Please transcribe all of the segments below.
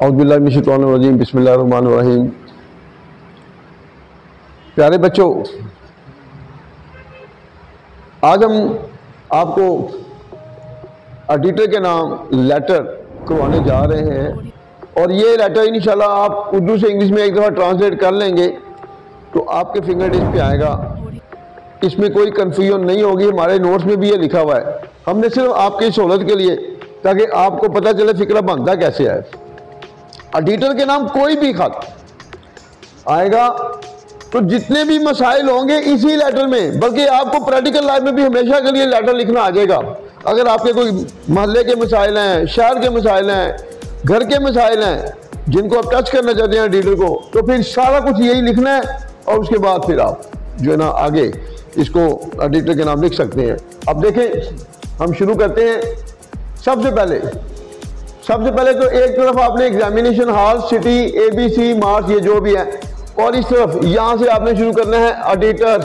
औज़ुबिल्लाहिमिनश्शैतानिर्रजीम बिस्मिल्लाहिर्रहमानिर्रहीम। प्यारे बच्चों, आज हम आपको एडिटर के नाम लेटर करवाने जा रहे हैं और ये लेटर इंशाल्लाह आप उर्दू से इंग्लिश में एक दफ़ा ट्रांसलेट कर लेंगे तो आपके फिंगर टिप पे आएगा। इसमें कोई कन्फ्यूजन नहीं होगी, हमारे नोट्स में भी ये लिखा हुआ है। हमने सिर्फ आपकी सहूलत के लिए, ताकि आपको पता चले फिक्रा बनता कैसे है। एडिटर के नाम कोई भी खत आएगा तो जितने भी मसाइल होंगे इसी लेटर में, बल्कि आपको प्रैक्टिकल लाइफ में भी हमेशा के लिए लेटर लिखना आ जाएगा। अगर आपके कोई मोहल्ले के मसाइल हैं, शहर के मसाइल हैं, घर के मसाइल हैं जिनको आप टच करना चाहते हैं एडिटर को, तो फिर सारा कुछ यही लिखना है और उसके बाद फिर आप जो है ना आगे इसको एडिटर के नाम लिख सकते हैं। अब देखें, हम शुरू करते हैं। सबसे पहले तो एक तरफ आपने examination hall, city, ABC, marks, ये जो भी है, और इस तरफ यहाँ से आपने शुरू करना है editor,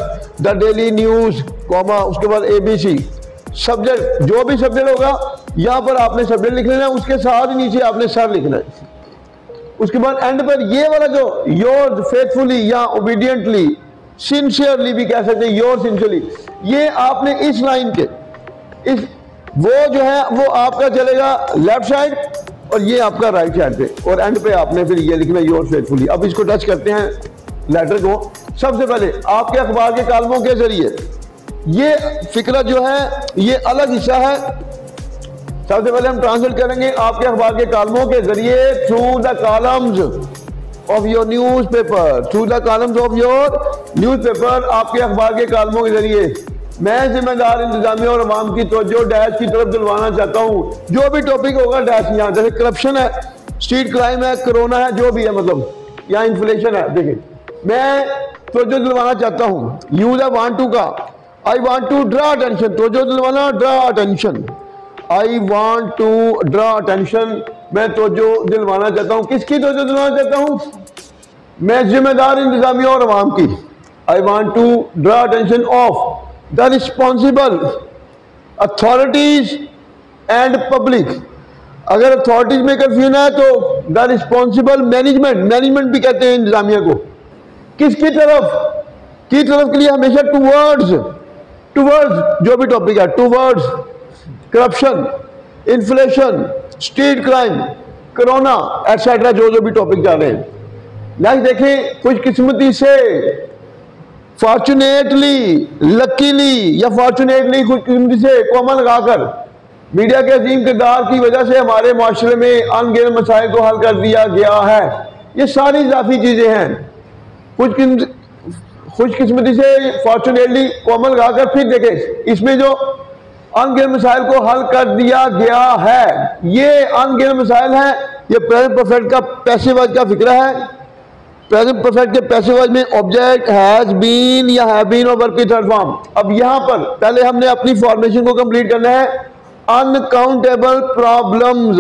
the daily news, comma, उसके बाद ABC। सब्जेक्ट, जो भी सब्जेक्ट होगा यहाँ पर आपने सब्जेक्ट लिख लेना है, उसके साथ ही नीचे आपने सर लिखना है। उसके बाद एंड पर ये वाला जो योर फेथफुली या ओबीडियंटली, सिंसियरली भी कह सकते हैं, योर सिंसियरली, ये आपने इस लाइन के इस वो जो है वो आपका चलेगा लेफ्ट साइड और ये आपका राइट साइड पे, और एंड पे आपने फिर ये लिखना योर फेथफुली। अब इसको टच करते हैं लेटर को। सबसे पहले आपके अखबार के कालमों के जरिए, ये फिक्रा जो है ये अलग हिस्सा है। सबसे पहले हम ट्रांसलेट करेंगे आपके अखबार के कालमों के जरिए, through the columns of your news paper, through the columns of your news paper, आपके अखबार के कालमों के जरिए मैं जिम्मेदार इंतजामिया और अवाम की तवज्जो डैश की तरफ दिलवाना चाहता हूँ। जो भी टॉपिक होगा डैश, यहाँ जैसे करप्शन है, स्ट्रीट क्राइम है, कोरोना है, जो भी है, मतलब यहाँ इन्फ्लेशन है, देखिए मैं तवज्जो दिलवाना चाहता हूँ। यूज है वांट टू का, I want to draw attention, तवज्जो दिलवाना, draw attention, I want to draw attention, मैं तवज्जो दिलवाना चाहता हूँ। किसकी तवज्जो दिलवाना चाहता हूँ? मैं जिम्मेदार इंतजामिया और अवाम की। I want to draw attention of the responsible authorities and public। अगर अथॉरिटीज में कंफ्यूजन है तो the responsible management, मैनेजमेंट भी कहते हैं इंतजामिया को। किसकी तरफ के लिए हमेशा टूवर्ड्स जो भी टॉपिक है, towards corruption, inflation, street crime, corona etcetera, जो भी टॉपिक जा रहे हैं। नेक्स्ट देखें, खुशकिस्मती से, फॉर्चुनेटली, लकीली या फॉर्चुनेटली, खुशकिस्मती से, कॉमा लगाकर, मीडिया के अजीम किरदार की वजह से हमारे माशरे में अनगिनत मसाइल को हल कर दिया गया है। ये सारी इजाफी चीजें हैं। खुशकिस्मती से, फॉर्चुनेटली, कॉमा लगाकर, फिर देखें इसमें जो अनगिनत मसाइल को हल कर दिया गया है, ये अनगिनत मसाइल है। ये प्रेजेंट परफेक्ट का पैसिव वॉइस का फिक्रा है। प्रेजेंट परफेक्ट के पैसिव वॉइस में ऑब्जेक्ट हैज बीन या हैव बीन और वर्ब की थर्ड फॉर्म। अब यहां पर पहले हमने अपनी फॉर्मेशन को कंप्लीट करना है। Uncountable problems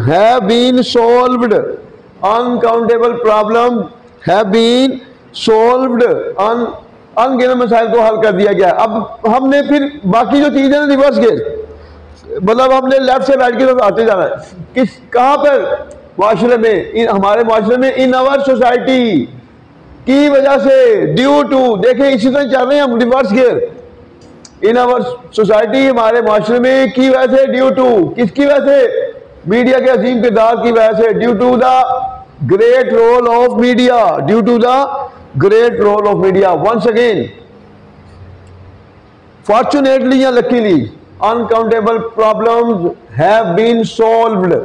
have been solved, uncountable problem have been solved, अनगिनत मसाइल को हल कर दिया गया। अब हमने फिर बाकी जो चीजें रिवर्स गए, मतलब हमने लेफ्ट से राइट की तरफ आते जाना है। कहां पर? माशरे में, हमारे माशरे में, इन आवर सोसाइटी की वजह से, ड्यू टू, देखें इसी तरह चल रहे हैं हम, reverse gear. In our society, हमारे माशरे में, की वजह से, ड्यू टू, किसकी वजह से? मीडिया के अजीम किरदार की वजह से, due to the great role of media, due to the great role of media. Once again, fortunately या luckily, unaccountable problems have been solved,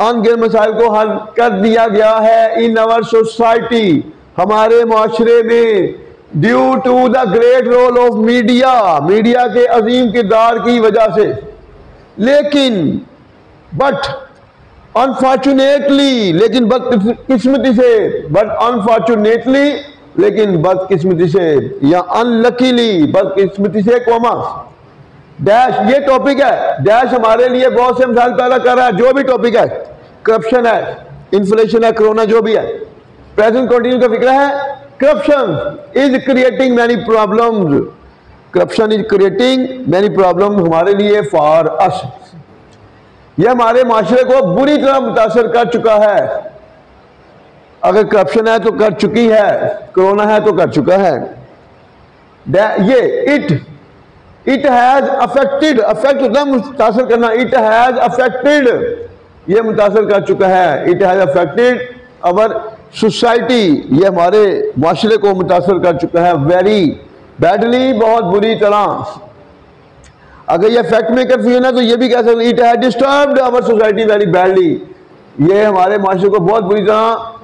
अनगिनत मसाइल को हल कर दिया गया है। इन आवर सोसाइटी, हमारे माशरे में, due to the great role of media, media के अजीम किरदार की वजह से। लेकिन, बट अनफॉर्चुनेटली, लेकिन बदकिस्मती से, बट अनफॉर्चुनेटली, लेकिन बदकिस्मती से, या अनलकीली, बदकिस्मती से, कॉमा डैश, ये टॉपिक है। डैश हमारे लिए बहुत से मसाइल पैदा कर रहा है। जो भी टॉपिक है, करप्शन है, इन्फ्लेशन है, कोरोना, जो भी है। प्रेजेंट कंटिन्यू का फिक्र है, corruption is creating many problems, corruption is creating many problems हमारे लिए, फॉर अस। यह हमारे माशरे को बुरी तरह मुतासर कर चुका है। अगर करप्शन है तो कर चुकी है, कोरोना है तो कर चुका है। ये इट हैज अफेक्टेड, अफेक्ट होता है मुतासर करना, इट हैज अफेक्टेड, ये मुतासर कर चुका है। It has affected our society, ये हमारे माशरे को मुतासर कर चुका है वेरी बैडली, बहुत बुरी तरह। अगर ये फैक्ट में कंफ्यूजन है तो ये भी कह सकते it has disturbed our society very badly, ये हमारे माशरे को बहुत बुरी तरह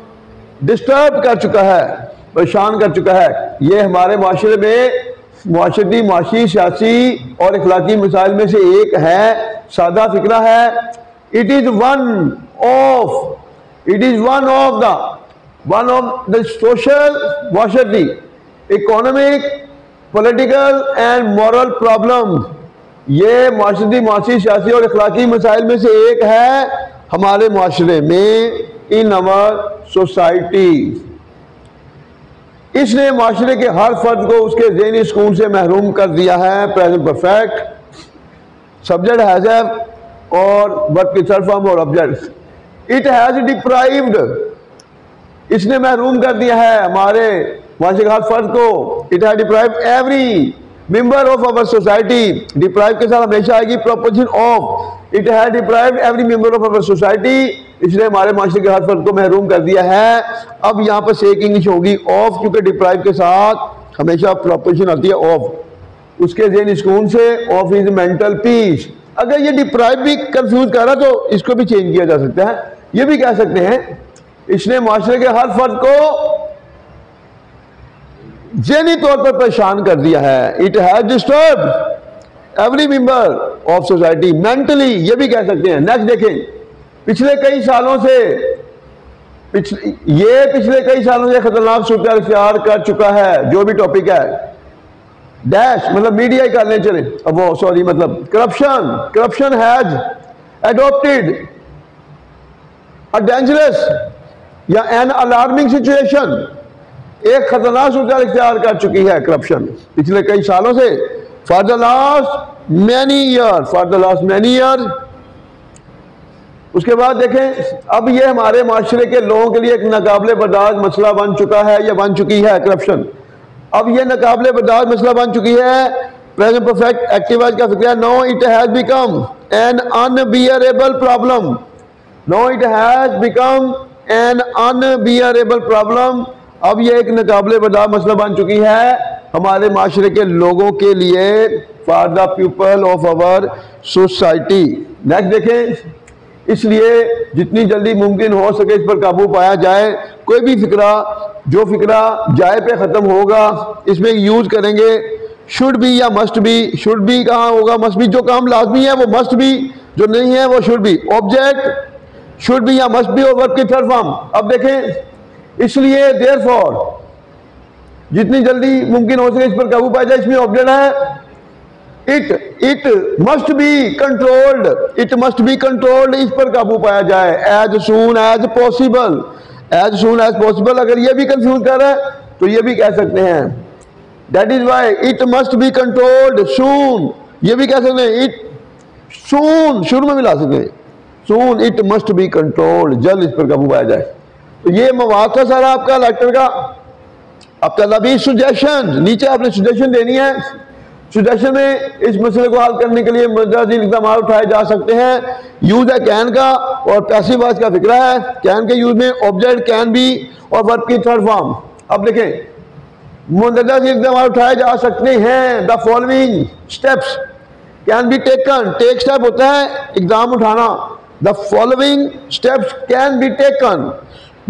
डिस्टर्ब कर चुका है, परेशान कर चुका है। ये हमारे माशरे में मुआशरती, माशी, सियासी और इखलाकी मसाइल में से एक है। सादा फिक्रा है, it is one of the social, मुआशरती, economic, political and moral problem. ये मुआशरती, माशी, सियासी और इखलाकी मसाइल में से एक है हमारे मुआशरे में, इन अवर सोसाइटी। इसने माशरे के हर फर्द को उसके ज़हनी सुकून से महरूम कर दिया है। प्रेजेंट परफेक्ट, सब्जेक्ट हैज और वर्ब की थर्ड फॉर्म और ऑब्जेक्ट। इट हैज डिप्राइव्ड, इसने महरूम कर दिया है हमारे माशरे के हर फर्द को। It has deprived every member of our society, deprive के साथ हमेशा आएगी proposition of. It has deprived every member of our society, इसने हमारे माशरे के हर फर्द को महरूम कर दिया है। अब यहाँ पर से एक इंग्लिश होगी ऑफ, क्योंकि डिप्राइव के साथ हमेशा प्रोपोजिशन आती है ऑफ, उसके ज़हनी सुकून से, ऑफ इज मेंटल पीस। अगर ये डिप्राइव भी कंफ्यूज कर रहा तो इसको भी चेंज किया जा सकता है। ये भी कह सकते हैं इसने माशरे के हर फर्द को ज़हनी तौर पर परेशान कर दिया है। It has disturbed every member of society mentally, ये भी कह सकते हैं। नेक्स्ट देखें, पिछले कई सालों से खतरनाक सूरत इख्तियार कर चुका है। जो भी टॉपिक है, डैश मतलब मीडिया ही कर लें, चले अब वो सॉरी मतलब corruption has adopted a dangerous या एन अलार्मिंग सिचुएशन, एक खतरनाक सूरत इख्तियार कर चुकी है करप्शन पिछले कई सालों से। For the last many year. उसके बाद देखें, अब ये हमारे माशरे के लोगों के लिए एक नाकाबिले बर्दाश्त मसला बन चुका है या बन चुकी है करप्शन। अब ये नाकाबिले बर्दाश्त मसला बन चुकी है। प्रेजेंट परफेक्ट एक्टिव आज का फिक्र है, no it has become an unbearable problem. No it has become an unbearable problem. अब ये एक नाकाबिले बर्दाश्त मसला बन चुकी है हमारे माशरे के लोगों के लिए, for the people of our society. Next देखें, इसलिए जितनी जल्दी मुमकिन हो सके इस पर काबू पाया जाए। कोई भी फिक्रा, जो फिक्रा जाए पे ख़त्म होगा, इसमें यूज़ करेंगे शुड बी या मस्ट बी। शुड बी कहाँ होगा, मस्ट बी। जो काम लाजमी है वो मस्ट बी, जो नहीं है वो should be. Object should be या मस्ट बी और वर्ब की थर्ड फॉर्म। अब देखें, इसलिए देयरफॉर, जितनी जल्दी मुमकिन हो सके इस पर काबू पाया जाए, इसमें ऑब्जेक्ट है it must be controlled. It must be controlled, इस पर काबू पाया जाए। As soon as possible, as soon as possible. अगर ये भी कंफ्यूज कर रहा है तो ये भी कह सकते हैं that is why it must be controlled soon. ये भी कह सकते हैं इट सून, शुरू में भी ला सकते हैं सून। इट मस्ट बी कंट्रोल्ड, जल्द इस पर काबू पाया जाए। तो ये मवाद था सारा आपका लेक्चर का। आपका लबी सुजेशन, नीचे आपने सुजेशन देनी है। सुजेशन में इस मसले को हल करने के लिए मुंतज़िल इक़दाम उठाए जा सकते हैं। यूज है कैन का और पैसिव वॉइस का फिक्रा है। कैन के यूज में ऑब्जेक्ट कैन बी और वर्ब की थर्ड फॉर्म। अब देखें, मुंतज़िल इक़दाम उठाए जा सकते हैं। The following steps can be taken. Take step होता है इक़दाम उठाना। The following steps can be taken,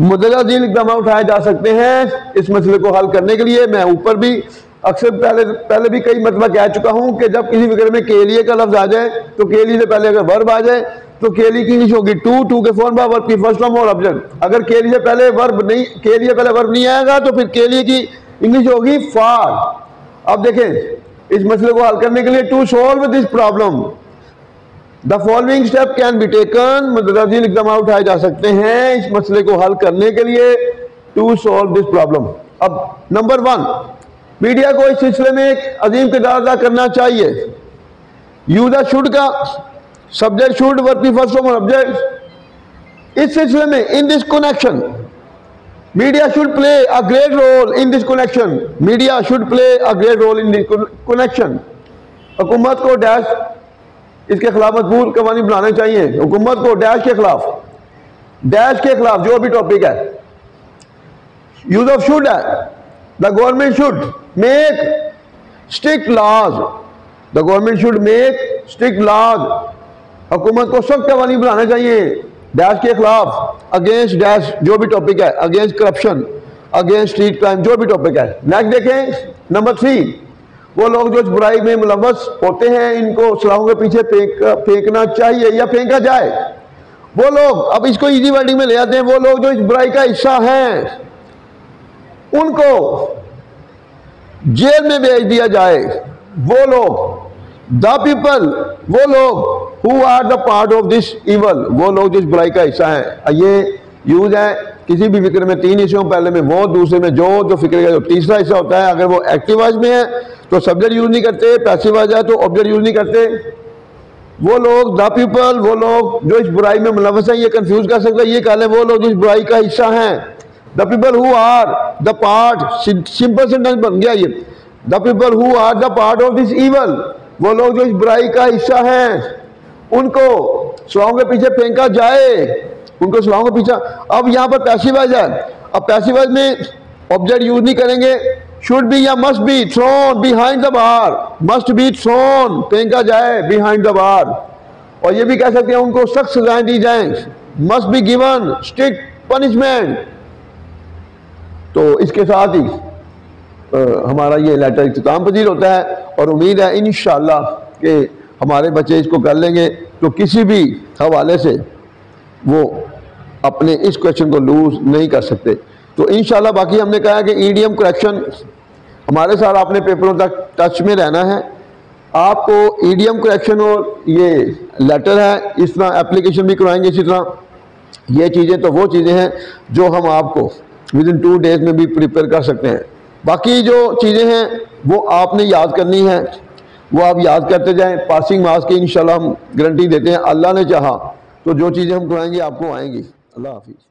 मुंतज़िल इक़दाम उठाए जा सकते हैं इस मसले को हल करने के लिए। मैं ऊपर भी अक्सर पहले भी कई मरतबा कह चुका हूं कि जब किसी फिक्र में के लिए का लफ्ज आ जाए तो के लिए से पहले अगर वर्ब आ जाए तो के लिए की इंग्लिश होगी टू के फॉर्म वर्ब की फर्स्ट फॉर्म और ऑब्जेक्ट। अगर के लिए पहले वर्ब नहीं, के लिए पहले वर्ब नहीं आएगा तो फिर के लिए की इंग्लिश होगी फॉर। अब देखें, इस मसले को हल करने के लिए to solve this problem the following step can be taken, मुतज़िल इक़दाम उठाए जा सकते हैं इस मसले को हल करने के लिए टू सॉल्व दिस प्रॉब्लम। अब नंबर 1, मीडिया को इस सिलसिले में एक अजीम किरदार अदा करना चाहिए। यूज शुड का subject should work be first form object. इस सिलसिले में in this connection media should play a great role in this connection, media should play a great role in this connection. हुकूमत को डैश इसके खिलाफ मजबूर Cavani बनाने चाहिए। हुकूमत को डैश के खिलाफ जो भी टॉपिक है, यूज ऑफ शुड है, the government should make strict laws, the government should make strict laws. हुकूमत को सख्त कवानी बनाने चाहिए डैश के खिलाफ, अगेंस्ट डैश जो भी टॉपिक है, against corruption, against street crime, जो भी टॉपिक है। नेक्स्ट देखें नंबर 3, वो लोग जो इस बुराई में मुलव्वस होते हैं इनको सलाहों के पीछे फेंकना चाहिए या फेंका जाए। वो लोग, अब इसको इजी वर्डिंग में ले आते हैं, वो लोग जो इस बुराई का हिस्सा हैं उनको जेल में भेज दिया जाए। वो लोग द पीपल, वो लोग who are the part of this evil, वो लोग जो इस बुराई का हिस्सा हैं। ये यूज है किसी भी फिक्र में 3 हिस्सों, पहले में वो, दूसरे में जो फिक्र का जो तीसरा हिस्सा होता है। अगर वो एक्टिव वॉइस में है तो सब्जेक्ट यूज नहीं करते, पैसिव वॉइस है तो ऑब्जेक्ट यूज नहीं करते। वो लोग द पीपल, वो लोग जो इस बुराई में मुलव्वस हैं, ये कंफ्यूज कर सकते हैं, ये कह लें वो लोग जो इस बुराई का हिस्सा हैं। The people who are the part, simple sentence बन गया ये, the people who are the part of this evil, वो लोग जो इस बुराई का हिस्सा हैं उनको सलाहों के पीछे फेंका जाए, उनको सलाहों के पीछे। अब यहाँ पर पैसिव वॉइस है, अब पैसिव वॉइस में ऑब्जेक्ट यूज नहीं करेंगे, शुड बी या must be thrown behind the bar, must be thrown फेंका जाए बिहाइंड द बार। और ये भी कह सकते हैं उनको सख्त सजाएं दी जाएं, must be given strict punishment. तो इसके साथ ही हमारा ये लेटर इख्तिताम पजीर होता है और उम्मीद है इंशाअल्लाह कि हमारे बच्चे इसको कर लेंगे तो किसी भी हवाले से वो अपने इस क्वेश्चन को लूज नहीं कर सकते। तो इंशाल्लाह बाकी हमने कहा कि ईडीएम करेक्शन हमारे साथ आपने पेपरों तक टच में रहना है। आपको ईडीएम करेक्शन और ये लेटर है, इस तरह एप्लीकेशन भी करवाएंगे। इसी तरह ये चीज़ें तो वो चीज़ें हैं जो हम आपको विद इन 2 डेज में भी प्रिपेयर कर सकते हैं। बाकी जो चीज़ें हैं वो आपने याद करनी है, वो आप याद करते जाएं। पासिंग मार्क्स की इंशाल्लाह हम गारंटी देते हैं, अल्लाह ने चाहा तो जो चीज़ें हम कराएंगे आपको आएंगी। अल्लाह हाफिज़।